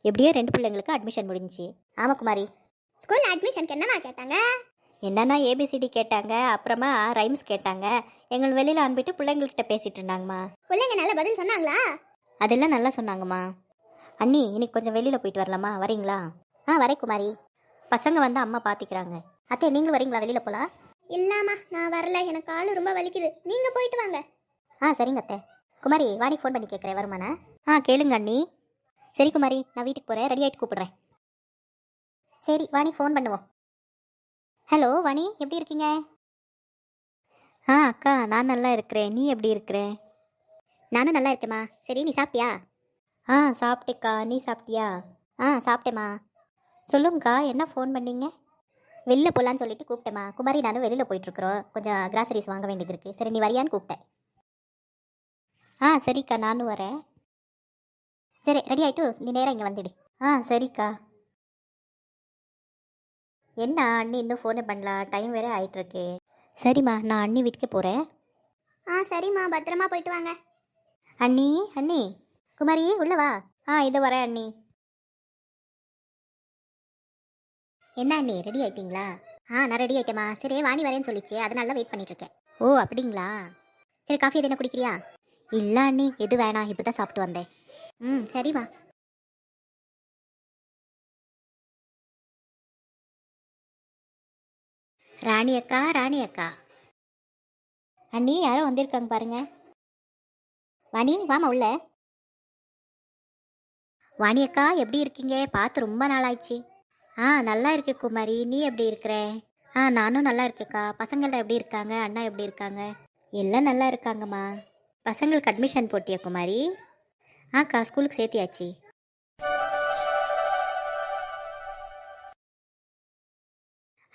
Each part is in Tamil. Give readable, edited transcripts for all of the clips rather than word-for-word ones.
எப்படியோ 2 பிள்ளைங்களுக்கு அட்மிஷன் முடிஞ்சிச்சு. ஆமாம் குமாரி. ஸ்கூல் அட்மிஷனுக்கு என்னம்மா கேட்டாங்க? என்னன்னா ஏபிசிடி கேட்டாங்க, அப்புறமா ரைம்ஸ் கேட்டாங்க. எங்களை வெளியில் அனுப்பிட்டு பிள்ளைங்கள்கிட்ட பேசிகிட்டு இருந்தாங்கம்மா. பிள்ளைங்க நல்ல பதில் சொன்னாங்களா? அதெல்லாம் நல்லா சொன்னாங்கம்மா. அண்ணி இன்னைக்கு கொஞ்சம் வெளியில் போயிட்டு வரலாமா, வரீங்களா? வரேன் குமாரி. பசங்க வந்து அம்மா பார்த்துக்கிறாங்க. அத்தை நீங்களும் வரீங்களா, வெளியில் போகலாம்? இல்லாமா, நான் வரல, எனக்கு காலு ரொம்ப வலிக்குது, நீங்கள் போயிட்டு வாங்க. சரிங்க அத்தை. குமாரி வாணி ஃபோன் பண்ணி கேட்குறேன், வருமானா? கேளுங்க அண்ணி. சரி குமாரி, நான் வீட்டுக்கு போகிறேன், ரெடி ஆகிட்டு கூப்பிட்றேன். சரி வாணி ஃபோன் பண்ணுவோம். ஹலோ வாணி, எப்படி இருக்கீங்க? அக்கா நான் நல்லா இருக்கிறேன், நீ எப்படி இருக்கிற? நானும் நல்லா இருக்கேம்மா. சரி நீ சாப்பிட்டியா? சாப்பிட்டேக்கா, நீ சாப்பிட்டியா? சாப்பிட்டேம்மா. சொல்லுங்கக்கா, என்ன ஃபோன் பண்ணீங்க? வெளில போகலான்னு சொல்லிட்டு கூப்பிட்டேம்மா. குமாரி நானும் வெளியில் போயிட்டுருக்குறோம், கொஞ்சம் கிராசரிஸ் வாங்க வேண்டியது இருக்குது. சரி நீ வரியான்னு கூப்பிட்டேன். சரிக்கா நானும் வரேன். சரி ரெடி ஆகிட்டு நீ நேராக இங்கே வந்துடு. சரிக்கா. என்ன அண்ணி இன்னும் ஃபோனே பண்ணலாம், டைம் வேறு ஆகிட்டுருக்கு. சரிம்மா, நான் அண்ணி வீட்டுக்கே போகிறேன். சரிம்மா, பத்திரமா போயிட்டு வாங்க. அண்ணி அண்ணி, குமாரி உள்ள வா. இதோ வரேன் அண்ணி. என்ன அண்ணி ரெடி ஆயிட்டீங்களா? நான் ரெடி ஆயிட்டேம்மா. சரி வாணி வரேன்னு சொல்லிச்சு, அதனால தான் வெயிட் பண்ணிட்டுருக்கேன். ஓ அப்படிங்களா? சரி காஃபி எதுனா குடிக்கிறியா? இல்லை அண்ணி எது வேணாம், இப்போ தான் சாப்பிட்டு வந்தேன். சரிம்மா. ராணி அக்கா, ராணி அக்கா. அண்ணி யாரோ வந்திருக்காங்க பாருங்க. வாணி வாமா உள்ள. வாணி அக்கா எப்படி இருக்கீங்க? பார்த்து ரொம்ப நாள் ஆயிடுச்சு. நல்லா இருக்கு குமாரி, நீ எப்படி இருக்கிற? நானும் நல்லா இருக்கேக்கா. பசங்கள்லாம் எப்படி இருக்காங்க? அண்ணா எப்படி இருக்காங்க? எல்லாம் நல்லா இருக்காங்கம்மா. பசங்களுக்கு அட்மிஷன் போட்டியா குமாரி? அக்கா ஸ்கூலுக்கு சேர்த்தியாச்சு.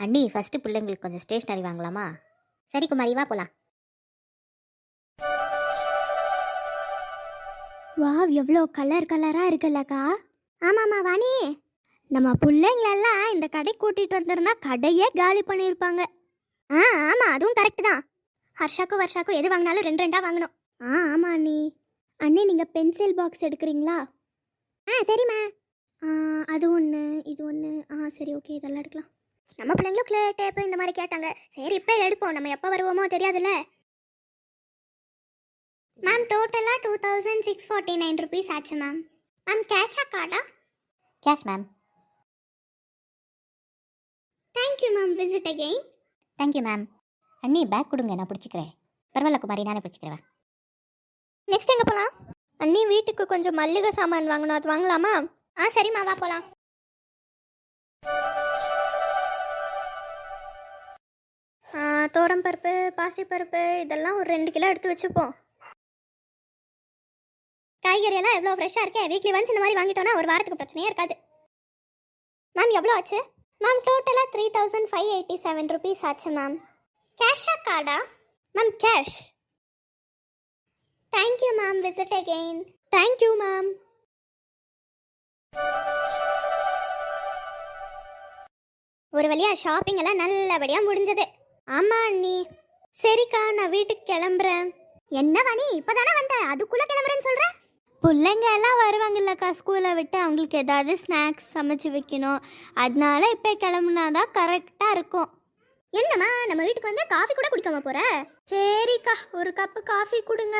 அண்ணி ஃபஸ்ட்டு பிள்ளைங்களுக்கு கொஞ்சம் ஸ்டேஷ்னரி வாங்கலாமா? சரி குமாரி வா போகலாம். வா, எவ்வளோ கலர் கலராக இருக்குல்லக்கா. ஆமாம்மா வாணி, நம்ம பிள்ளைங்களெல்லாம் இந்த கடை கூட்டிகிட்டு வந்துருந்தா கடையே காலி பண்ணியிருப்பாங்க. ஆமாம், அதுவும் கரெக்டு தான். ஹர்ஷாக்கும் வர்ஷாக்கும் எது வாங்கினாலும் 2 வாங்கணும். ஆமாம் அண்ணி. அண்ணி நீங்கள் பென்சில் பாக்ஸ் எடுக்கிறீங்களா? சரிம்மா. அது ஒன்று, இது ஒன்று. சரி ஓகே, இதெல்லாம் எடுக்கலாம். நம்ம பிள்ளைங்களும் கிளே டேப்பு இந்த மாதிரி கேட்டாங்க. சரி இப்போ எடுப்போம், நம்ம எப்போ வருவோமோ தெரியாதுல்ல. மேம் டோட்டலாக 2649 ருபீஸ் ஆச்சு மேம். மேம் கேஷா கார்டா? Cash ma'am. Thank you ma'am, visit again. Thank you ma'am. அண்ணி பேக் கொடுங்க, நான் பிடிச்சிக்கிறேன். பரவாயில்ல குமாரி, நானே பிடிச்சிக்கிறேன். நெக்ஸ்ட் எங்கே போகலாம்? அண்ணி வீட்டுக்கு கொஞ்சம் மல்லிகை சாமான் வாங்கணும், அது வாங்கலாமா? சரிம்மா வா போகலாம். தோரம்பருப்பு, பாசிப்பருப்பு இதெல்லாம் ஒரு 2 கிலோ எடுத்து வச்சுப்போம். காய்கறியெல்லாம் எவ்வளோ ஃப்ரெஷ்ஷாக இருக்கே, வீக்லி ஒன்ஸ் இந்த மாதிரி வாங்கிட்டோன்னா ஒரு வாரத்துக்கு பிரச்சனையே இருக்காது. மேம் எவ்வளோ ஆச்சு? மேம் டோட்டலாக 3587 ருபீஸ் ஆச்சு மேம். கேஷா கார்டா? Ma'am cash. Thank you ma'am, visit again. Thank you ma'am. ஒரு வழியாக ஷாப்பிங் எல்லாம் நல்லபடியாக முடிஞ்சது. ஆமாம் அண்ணி. சரிக்கா, நான் வீட்டுக்கு கிளம்புறேன். என்ன வாணி இப்போதானே வந்த, அதுக்குள்ளே கிளம்புறேன்னு சொல்கிறேன்? பிள்ளைங்க எல்லாம் வருவாங்கல்லக்கா ஸ்கூலை விட்டு, அவங்களுக்கு ஏதாவது ஸ்நாக்ஸ் சமைச்சு வைக்கணும், அதனால இப்போ கிளம்புனாதான் கரெக்டாக இருக்கும். என்னம்மா நம்ம வீட்டுக்கு வந்து காஃபி கூட குடிக்காம போகிற? சரிக்கா, ஒரு கப்பு காஃபி கொடுங்க.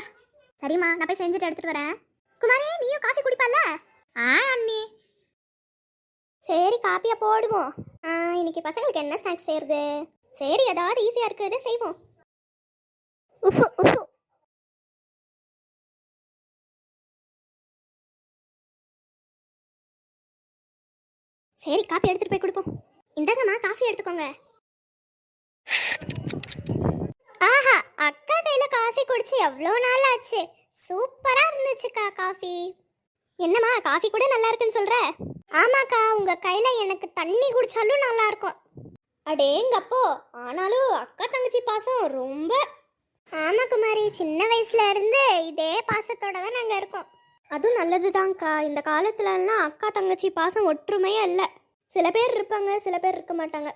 சரிம்மா, நான் போய் செஞ்சுட்டு எடுத்துகிட்டு வரேன். குமாரி நீயும் காஃபி குடிப்பல்ல? அண்ணி. சரி காப்பியா போடுவோம். இன்னைக்கு பசங்களுக்கு என்ன ஸ்நாக்ஸ் செய்யறது? சரி ஏதாவது ஈஸியாக இருக்கிறத செய்வோம். உப்பு உப்பு. சரி காஃபி எடுத்துட்டு போய் கொடுப்போம். இந்தாங்கம்மா காஃபி எடுத்துக்கோங்க. ஆஹா, அக்கா கையில காஃபி குடிச்சு எவ்வளோ நாள் ஆச்சு. சூப்பரா இருந்துச்சுக்கா காஃபி. என்னம்மா காஃபி கூட நல்லா இருக்குன்னு சொல்ற? ஆமாக்கா, உங்க கையில எனக்கு தண்ணி குடிச்சாலும் நல்லா இருக்கும். அடேங்கப்போ, ஆனாலும் அக்கா தங்கச்சி பாசம் ரொம்ப. ஆமா குமாரி, சின்ன வயசுல இருந்து இதே பாசத்தோட தான் நாங்க இருக்கோம். அதுவும் நல்லதுதான்க்கா. இந்த காலத்துலலாம் அக்கா தங்கச்சி பாசம் ஒற்றுமையே இல்லை. சில பேர் இருப்பாங்க, சில பேர் இருக்க மாட்டாங்க.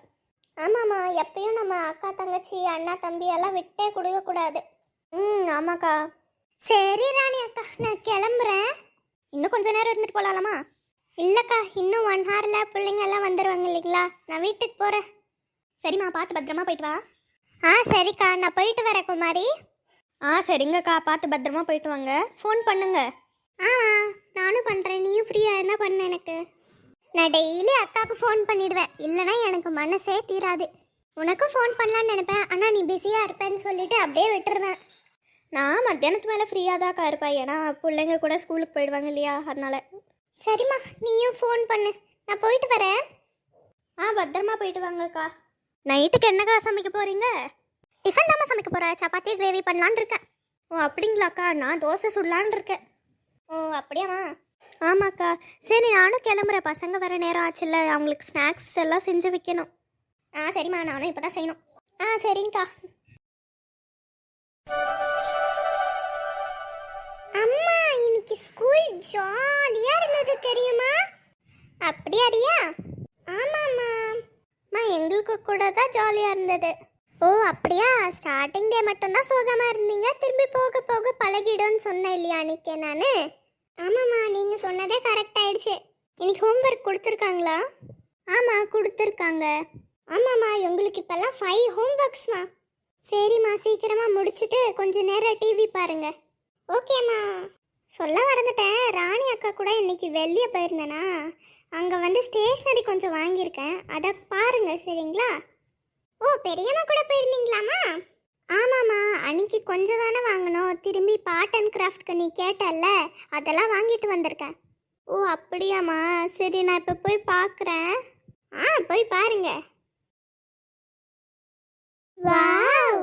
ஆமாம்மா, எப்பயும் நம்ம அக்கா தங்கச்சி அண்ணா தம்பி எல்லாம் விட்டே கொடுக்கக்கூடாது. ஆமாக்கா. சரி ராணி அக்கா, நான் கிளம்புறேன். இன்னும் கொஞ்ச நேரம் இருந்துட்டு போகலாமா? இல்லைக்கா இன்னும் 1 ஹவரில் பிள்ளைங்க எல்லாம் வந்துடுவாங்க இல்லைங்களா, நான் வீட்டுக்கு போகிறேன். சரிம்மா, பார்த்து பத்திரமா போயிட்டு வா. சரிக்கா, நான் போயிட்டு வரேன் குமாரி. சரிங்கக்கா, பார்த்து பத்திரமா போயிட்டு வாங்க. ஃபோன் பண்ணுங்க. நானும் பண்ணுறேன், நீயும் ஃப்ரீயாக என்ன பண்ண எனக்கு. நான் டெய்லி அக்காவுக்கு ஃபோன் பண்ணிடுவேன், இல்லைனா எனக்கு மனசே தீராது. உனக்கும் ஃபோன் பண்ணலான்னு நினைப்பேன், ஆனால் நீ பிஸியாக இருப்பேன்னு சொல்லிட்டு அப்படியே விட்டுருவேன். நான் மத்தியானத்து மேலே ஃப்ரீயாக தான்க்கா இருப்பேன், ஏன்னா பிள்ளைங்க கூட ஸ்கூலுக்கு போயிடுவாங்க இல்லையா, அதனால. சரிம்மா, நீயும் ஃபோன் பண்ணு, நான் போயிட்டு வரேன். பத்திரமா போயிட்டு வாங்கக்கா. நைட்டுக்கு என்னக்கா சமைக்க போகிறீங்க? டிஃபன் தாம்மா சமைக்க போகிறேன், சப்பாத்தி கிரேவி பண்ணலான்னு இருக்கேன். அப்படிங்களாக்கா, நான் தோசை சுடலான்னு இருக்கேன். அப்படியாம்மா? ஆமாக்கா. சரி, நானும் கிளம்புறேன், பசங்க வர நேரம் ஆச்சுல்ல, அவங்களுக்கு ஸ்நாக்ஸ் எல்லாம் செஞ்சு வைக்கணும். சரிம்மா, நானும் இப்போ தான் செய்யணும். சரிங்கக்கா. அம்மா, இன்னைக்கு ஸ்கூல் ஜாலியாக இருந்தது தெரியுமா? அப்படியா? ஆமாம்மா. எங்களுக்கு கூட தான் ஜாலியாக இருந்தது. அப்படியா? ஸ்டார்டிங் டே மட்டும்தான் சோகமாக இருந்தீங்க, திரும்பி போக போக பழகிடும்னு சொன்னேன் இல்லையா அன்னைக்கு நான்? ஆமாம்மா, நீங்கள் சொன்னதே கரெக்ட் ஆயிடுச்சு. இன்னைக்கு ஹோம்ஒர்க் கொடுத்துருக்காங்களா? ஆமாம், கொடுத்துருக்காங்க. ஆமாம்மா, உங்களுக்கு இப்போல்லாம் 5 ஹோம்ஒர்க்ஸ்மா. சரிம்மா, சீக்கிரமாக முடிச்சுட்டு கொஞ்சம் நேரம் டிவி பாருங்க. ஓகேம்மா. சொல்ல மறந்துட்டேன், ராணி அக்கா கூட இன்னைக்கு வெளியே போயிருந்தேனா, அங்கே வந்து ஸ்டேஷ்னரி கொஞ்சம் வாங்கியிருக்கேன், அதை பாருங்க சரிங்களா? பெரியம்மா கூட போயிருந்தீங்களாம்மா? ஆமாம்மா, அன்னைக்கு கொஞ்சம் தானே வாங்கினோம், திரும்பி பார்ட் அண்ட் கிராஃப்ட்க்கு நீ கேட்டல்ல, அதெல்லாம் வாங்கிட்டு வந்திருக்கேன். அப்படியாம்மா? சரி, நான் இப்போ போய் பார்க்குறேன். போய் பாருங்க. வாவ்,